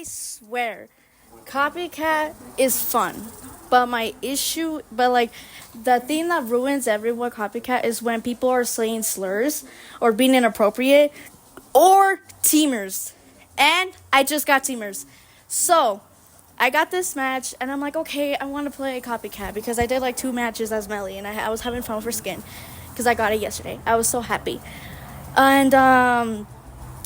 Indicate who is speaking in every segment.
Speaker 1: I swear, copycat is fun. But like, the thing that ruins everyone copycat is when people are saying slurs or being inappropriate or teamers. And I just got teamers. So, I got this match, and I'm like, okay, I want to play copycat because I did like 2 matches as Melly, and I was having fun for skin because I got it yesterday. I was so happy. And, I'm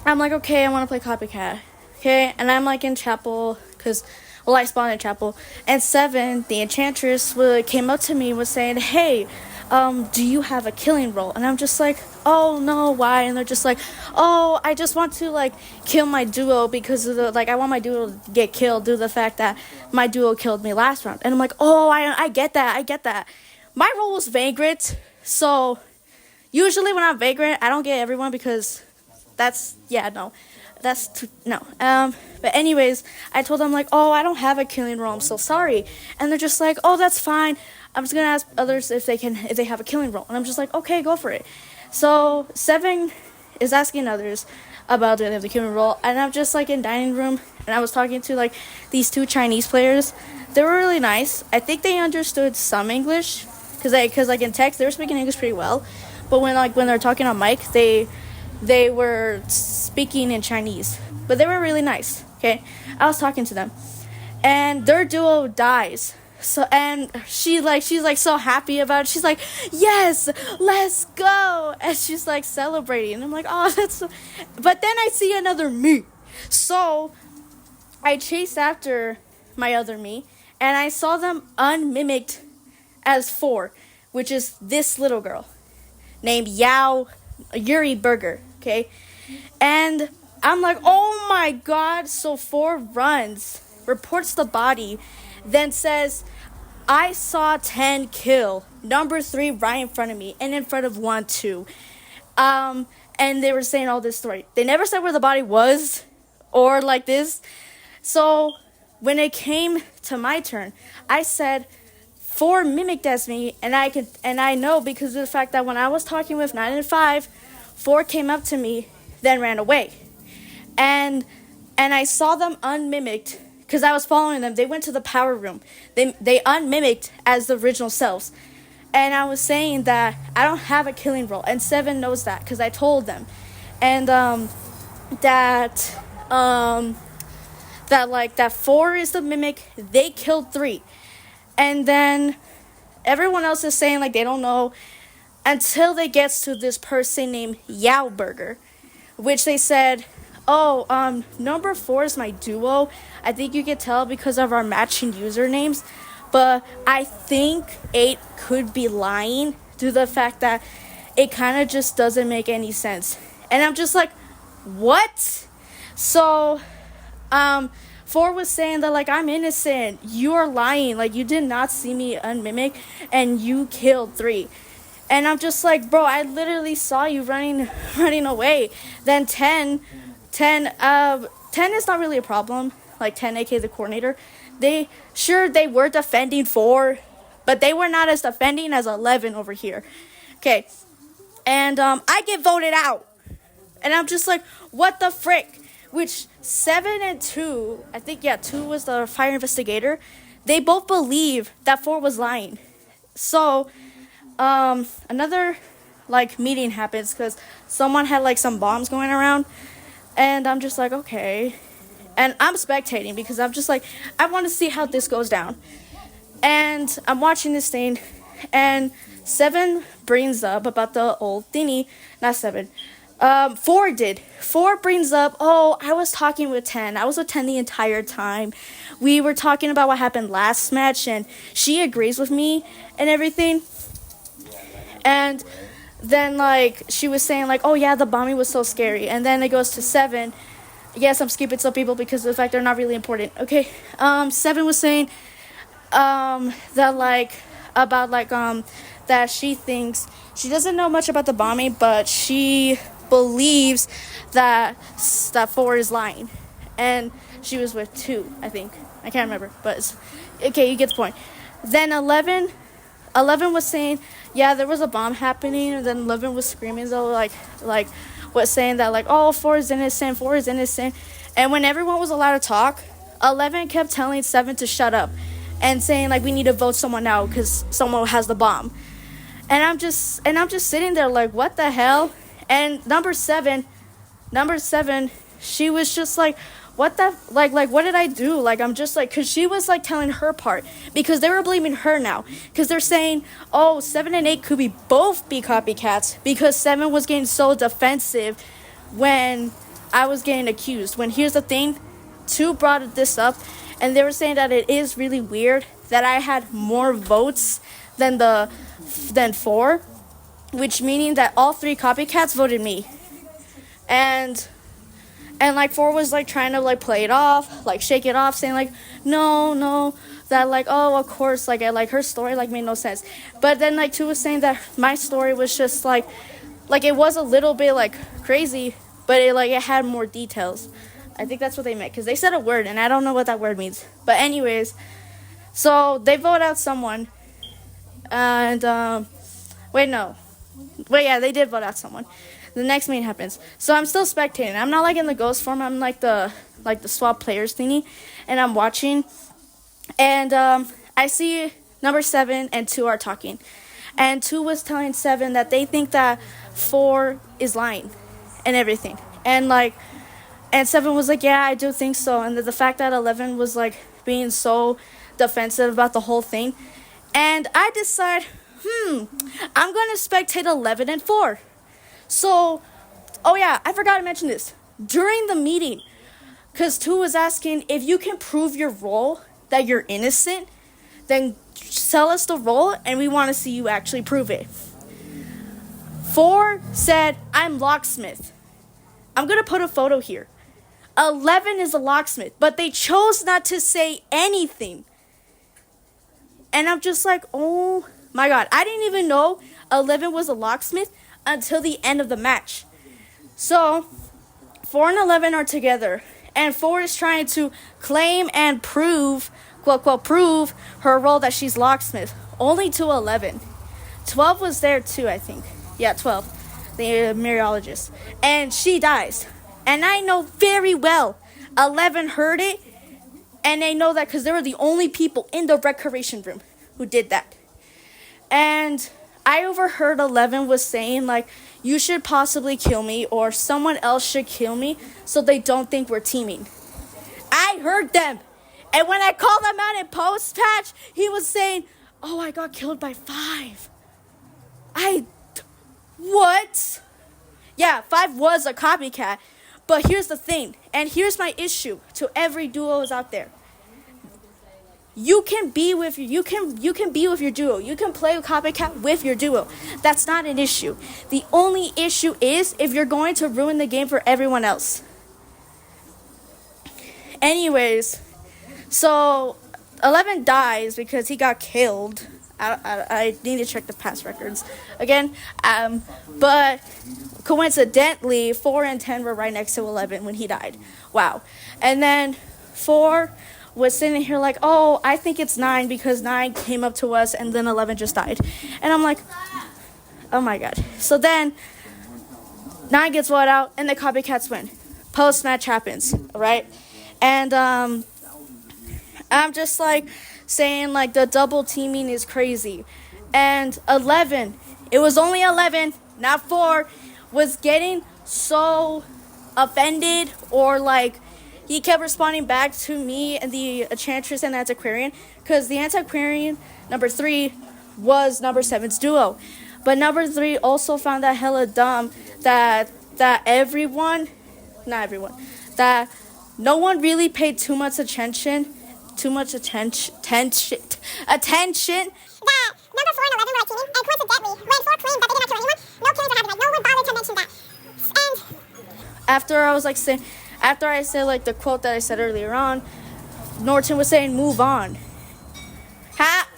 Speaker 1: like, okay, I want to play copycat. Okay, and I'm like in chapel because, well, I spawned in chapel. And Seven, the enchantress, came up to me, was saying, hey, do you have a killing role? And I'm just like, oh no, why? And they're just like, oh, I just want to like kill my duo because of I want my duo to get killed due to the fact that my duo killed me last round. And I'm like, oh, I get that. My role was vagrant, so usually when I'm vagrant, I don't get everyone because no. But anyways, I told them like, oh, I don't have a killing role. I'm so sorry. And they're just like, oh, that's fine. I'm just gonna ask others if they have a killing role. And I'm just like, okay, go for it. So Seven is asking others about doing the killing role, and I'm just like in dining room, and I was talking to like these 2 Chinese players. They were really nice. I think they understood some English, cause like in text they were speaking English pretty well, but when they're talking on mic, they were speaking in Chinese, but they were really nice. Okay, I was talking to them, and their duo dies. So and she's like so happy about it. She's like, yes, let's go, and she's like celebrating. And I'm like, oh, that's so. But then I see another me, so I chased after my other me, and I saw them unmimicked as 4, which is this little girl named Yuri Burger. Okay, and I'm like, oh my god. So 4 runs, reports the body, then says, I saw 10 kill number 3 right in front of me and in front of 1, 2. And they were saying all this story. They never said where the body was or like this. So when it came to my turn, I said 4 mimicked as me, and I know because of the fact that when I was talking with 9 and 5, 4 came up to me, then ran away. And I saw them unmimicked because I was following them. They went to the power room. They unmimicked as the original selves. And I was saying that I don't have a killing role, and Seven knows that because I told them. And that 4 is the mimic. They killed 3. And then everyone else is saying like they don't know until they gets to this person named Yao Burger, which they said, oh, number 4 is my duo. I think you can tell because of our matching usernames, but I think 8 could be lying due to the fact that it kind of just doesn't make any sense. And I'm just like, what? So 4 was saying that like, I'm innocent, you are lying, like you did not see me unmimic and you killed 3. And I'm just like, bro, I literally saw you running away. Then 10 is not really a problem. Like 10, aka the coordinator. They were defending 4, but they were not as defending as 11 over here. Okay. And I get voted out. And I'm just like, what the frick? Which 7 and 2, I think 2 was the fire investigator. They both believe that 4 was lying. So another like meeting happens because someone had like some bombs going around, and I'm just like, okay, and I'm spectating because I'm just like, I want to see how this goes down. And I'm watching this thing, and 7 brings up about the old thingy. Not 7, 4 brings up, oh, I was talking with 10. I was with 10 the entire time. We were talking about what happened last match, and she agrees with me and everything. And then, like, she was saying, like, oh, yeah, the bombing was so scary. And then it goes to 7. Yes, I'm skipping some people because of the fact they're not really important. Okay, 7 was saying that, like, about, like, that she thinks, she doesn't know much about the bombing, but she believes that 4 is lying. And she was with 2, I think. I can't remember, but, okay, you get the point. Then 11 was saying, yeah, there was a bomb happening, and then 11 was screaming, though, like was saying that, like, oh, 4 is innocent, And when everyone was allowed to talk, 11 kept telling 7 to shut up and saying like we need to vote someone out because someone has the bomb. And I'm just sitting there like, what the hell? And number seven, she was just like, what the, like what did I do? Like, I'm just like, because she was like telling her part, because they were blaming her now, because they're saying, oh, 7 and 8 could be both be copycats, because 7 was getting so defensive when I was getting accused. When here's the thing, 2 brought this up, and they were saying that it is really weird that I had more votes than 4, which meaning that all 3 copycats voted me. And like 4 was like trying to like play it off, like shake it off, saying like no, that like, oh, of course, like her story like made no sense. But then like 2 was saying that my story was just like it was a little bit like crazy, but it had more details. I think that's what they meant, because they said a word and I don't know what that word means. But anyways, so they vote out someone, and they did vote out someone. The next meeting happens. So I'm still spectating. I'm not like in the ghost form. I'm like the swap players thingy, and I'm watching. And I see number 7 and 2 are talking, and 2 was telling 7 that they think that 4 is lying, and everything. And 7 was like, yeah, I do think so. And the fact that 11 was like being so defensive about the whole thing, and I decide, I'm gonna spectate 11 and 4. So, oh yeah, I forgot to mention this. During the meeting, because 2 was asking, if you can prove your role that you're innocent, then tell us the role and we want to see you actually prove it. 4 said, I'm locksmith. I'm going to put a photo here. 11 is a locksmith, but they chose not to say anything. And I'm just like, oh my God. I didn't even know 11 was a locksmith until the end of the match. So 4 and 11 are together, and 4 is trying to claim and prove, quote, quote, prove her role that she's locksmith, only to 11. 12 was there too, I think. Yeah, 12, the meteorologist. And she dies. And I know very well 11 heard it, and they know that because they were the only people in the recreation room who did that. And I overheard 11 was saying, like, you should possibly kill me, or someone else should kill me, so they don't think we're teaming. I heard them. And when I called him out in post-patch, he was saying, oh, I got killed by 5. What? Yeah, 5 was a copycat. But here's the thing, and here's my issue to every duos out there. You can be with your duo. You can play copycat with your duo. That's not an issue. The only issue is if you're going to ruin the game for everyone else. Anyways, so 11 dies because he got killed. I need to check the past records again. But coincidentally, 4 and 10 were right next to 11 when he died. Wow. And then 4 was sitting here like, oh, I think it's 9 because 9 came up to us and then 11 just died. And I'm like, oh my God. So then 9 gets voted out and the copycats win. Post-match happens, right? And I'm just like saying like the double teaming is crazy. And 11, it was only 11, not 4, was getting so offended, or like he kept responding back to me and the Enchantress and the Antiquarian, because the Antiquarian, number 3, was number 7's duo. But number 3 also found that hella dumb that no one really paid too much attention. That number 4 and 11 were like teaming, and coincidentally, when 4 claimed that they didn't kill anyone, no killings were happening. Like, no one bothered to mention that. And after I said like the quote that I said earlier on, Norton was saying, "Move on."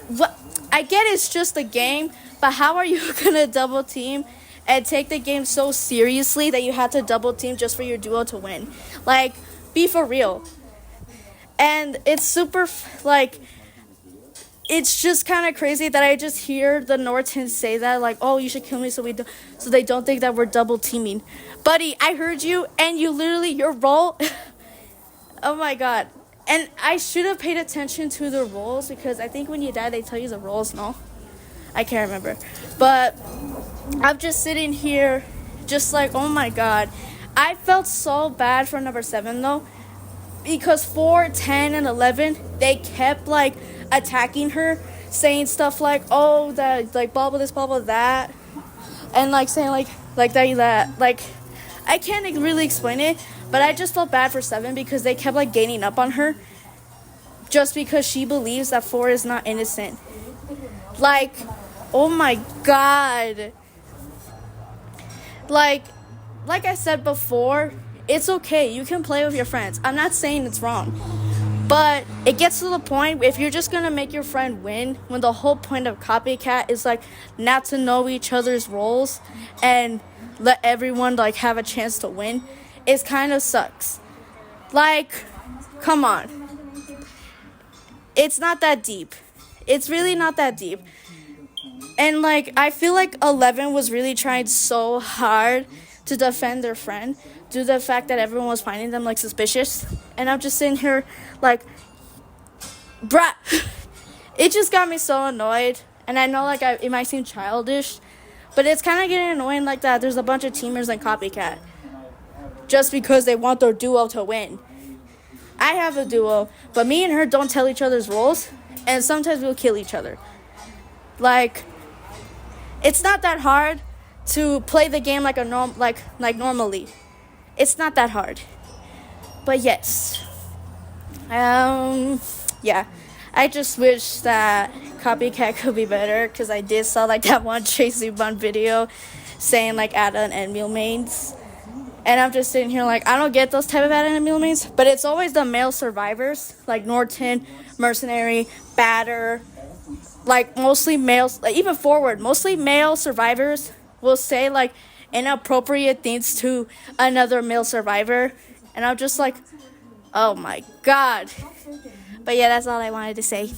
Speaker 1: What? I get it's just a game, but how are you gonna double team and take the game so seriously that you had to double team just for your duo to win? Like, be for real. And it's super it's just kind of crazy that I just hear the Nortons say that, like, oh, you should kill me so they don't think that we're double teaming. Buddy, I heard you, and you literally, your role Oh my god. And I should have paid attention to the rules because I think when you die, they tell you the rules. No, I can't remember. But I'm just sitting here, just like, oh my god. I felt so bad for number 7 though, because 4, 10, and 11 they kept like attacking her, saying stuff like, oh, that like blah blah this blah blah that, and like saying like that like I can't really explain it, but I just felt bad for 7 because they kept like gaining up on her just because she believes that 4 is not innocent. Like, oh my god. Like I said before, it's okay. You can play with your friends. I'm not saying it's wrong. But it gets to the point if you're just going to make your friend win when the whole point of copycat is like not to know each other's roles and let everyone like have a chance to win, it kind of sucks. Like, come on. It's not that deep. It's really not that deep. And like I feel like 11 was really trying so hard to defend their friend due to the fact that everyone was finding them like suspicious. And I'm just sitting here like, bruh. It just got me so annoyed. And I know like it might seem childish, but it's kind of getting annoying like that. There's a bunch of teamers in copycat just because they want their duo to win. I have a duo, but me and her don't tell each other's roles, and sometimes we'll kill each other. Like, it's not that hard to play the game like normally. It's not that hard. But yes. Yeah. I just wish that copycat could be better because I did saw like that one Tracy Bun video saying like add an end meal mains. And I'm just sitting here like, I don't get those type of add an meal mains, but it's always the male survivors like Norton, Mercenary, Batter, like mostly males, like even Forward, mostly male survivors will say like inappropriate things to another male survivor, and I'm just like, oh my god. But yeah, that's all I wanted to say.